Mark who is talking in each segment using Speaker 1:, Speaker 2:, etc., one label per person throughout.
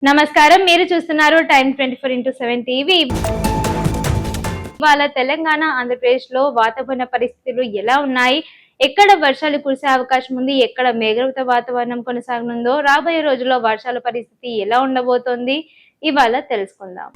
Speaker 1: నమస్కారం, మీరు చూస్తున్నారు టైమ్ 24x7 టీవీ. ఇవాళ తెలంగాణ, ఆంధ్రప్రదేశ్ లో వాతావరణ పరిస్థితులు ఎలా ఉన్నాయి, ఎక్కడ వర్షాలు కురిసే అవకాశం ఉంది, ఎక్కడ మేఘావృత వాతావరణం కొనసాగనుందో, రాబోయే రోజుల్లో వర్షాల పరిస్థితి ఎలా ఉండబోతోంది, ఇవాళ తెలుసుకుందాం.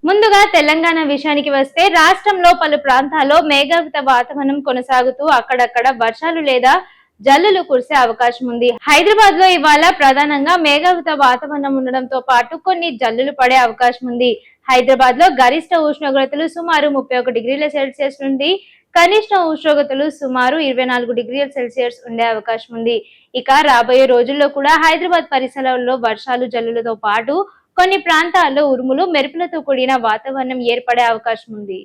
Speaker 1: ముందుగా తెలంగాణ విషయానికి వస్తే, రాష్ట్రంలో పలు ప్రాంతాల్లో మేఘావృత వాతావరణం కొనసాగుతూ అక్కడక్కడ వర్షాలు లేదా జల్లులు కురిసే అవకాశం ఉంది. హైదరాబాద్ లో ఇవాళ ప్రధానంగా మేఘావృత వాతావరణం ఉండడంతో పాటు కొన్ని జల్లులు పడే అవకాశం ఉంది. హైదరాబాద్ లో గరిష్ట ఉష్ణోగ్రతలు సుమారు 31 డిగ్రీల సెల్సియస్ నుండి కనిష్ట ఉష్ణోగ్రతలు సుమారు 24 డిగ్రీల సెల్సియస్ ఉండే అవకాశం ఉంది. ఇక రాబోయే రోజుల్లో కూడా హైదరాబాద్ పరిసరాల్లో వర్షాలు జల్లులతో పాటు కొన్ని ప్రాంతాల్లో ఉరుములు మెరుపులతో కూడిన వాతావరణం ఏర్పడే అవకాశం ఉంది.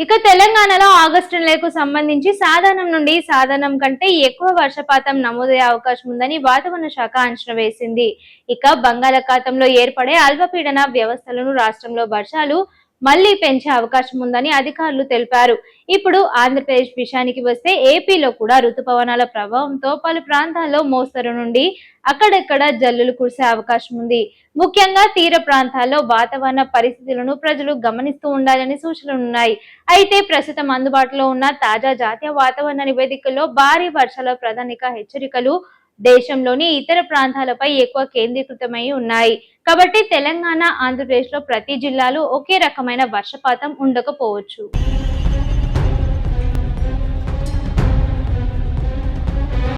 Speaker 1: ఇక తెలంగాణలో ఆగస్టు నెలకు సంబంధించి సాధారణం నుండి సాధారణం కంటే ఎక్కువ వర్షపాతం నమోదయ్యే అవకాశం ఉందని వాతావరణ శాఖ అంచనా వేసింది. ఇక బంగాళాఖాతంలో ఏర్పడే అల్పపీడన వ్యవస్థలను రాష్ట్రంలో వర్షాలు మళ్లీ పెంచే అవకాశం ఉందని అధికారులు తెలిపారు. ఇప్పుడు ఆంధ్రప్రదేశ్ విషయానికి వస్తే, ఏపీలో కూడా రుతుపవనాల ప్రభావంతో పలు ప్రాంతాల్లో మోస్తరు నుండి అక్కడెక్కడ జల్లులు కురిసే అవకాశం ఉంది. ముఖ్యంగా తీర ప్రాంతాల్లో వాతావరణ పరిస్థితులను ప్రజలు గమనిస్తూ ఉండాలని సూచనలున్నాయి. అయితే ప్రస్తుతం అందుబాటులో ఉన్న తాజా జాతీయ వాతావరణ నివేదికల్లో భారీ వర్షాల ప్రాధాన్యత హెచ్చరికలు దేశంలోని ఇతర ప్రాంతాలపై ఎక్కువ కేంద్రీకృతమై ఉన్నాయి. కాబట్టి తెలంగాణ, ఆంధ్రప్రదేశ్ లో ప్రతి జిల్లాలో ఒకే రకమైన వర్షపాతం ఉండకపోవచ్చు.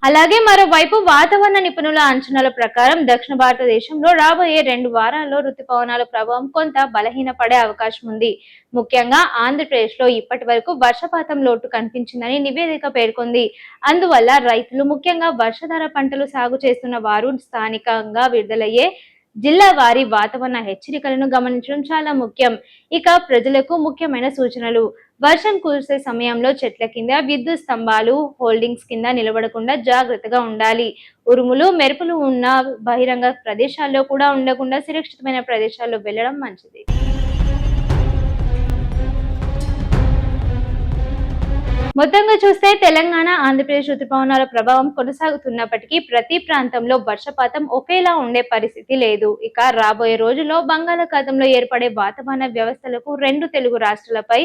Speaker 1: అలాగే మరోవైపు వాతావరణ నిపుణుల అంచనాల ప్రకారం దక్షిణ భారతదేశంలో రాబోయే 2 వారాల్లో రుతుపవనాల ప్రభావం కొంత బలహీనపడే అవకాశం ఉంది. ముఖ్యంగా ఆంధ్రప్రదేశ్ లో ఇప్పటి వరకు వర్షపాతం లోటు కనిపించిందని నివేదిక పేర్కొంది. అందువల్ల రైతులు, ముఖ్యంగా వర్షాధార పంటలు సాగు చేస్తున్న వారు స్థానికంగా విడుదలయ్యే జిల్లా వారి వాతావరణ హెచ్చరికలను గమనించడం చాలా ముఖ్యం. ఇక ప్రజలకు ముఖ్యమైన సూచనలు: వర్షం కురిసే సమయంలో చెట్ల కింద, విద్యుత్ స్తంభాలు, హోల్డింగ్స్ కింద నిలబడకుండా జాగ్రత్తగా ఉండాలి. ఉరుములు, మెరుపులు ఉన్న బహిరంగ ప్రదేశాల్లో కూడా ఉండకుండా సురక్షితమైన ప్రదేశాల్లో వెళ్లడం మంచిది. మొత్తంగా చూస్తే తెలంగాణ, ఆంధ్రప్రదేశ్ రుతుపవనాల ప్రభావం కొనసాగుతున్నప్పటికీ ప్రతి ప్రాంతంలో వర్షపాతం ఒకేలా ఉండే పరిస్థితి లేదు. ఇక రాబోయే రోజుల్లో బంగాళాఖాతంలో ఏర్పడే వాతావరణ వ్యవస్థలకు 2 తెలుగు రాష్ట్రాలపై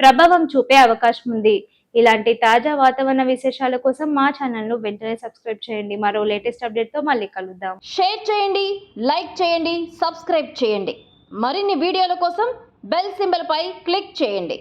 Speaker 1: ప్రభావం చూపే అవకాశం ఉంది. ఇలాంటి తాజా వాతావరణ విశేషాల కోసం మా ఛానల్ ను వెంటనే సబ్స్క్రైబ్ చేయండి. మరో లేటెస్ట్ అప్డేట్ తో మళ్ళీ కలుద్దాం.
Speaker 2: షేర్ చేయండి, లైక్ చేయండి, సబ్స్క్రైబ్ చేయండి. మరిన్ని వీడియోల కోసం బెల్ సింబల్ పై క్లిక్ చేయండి.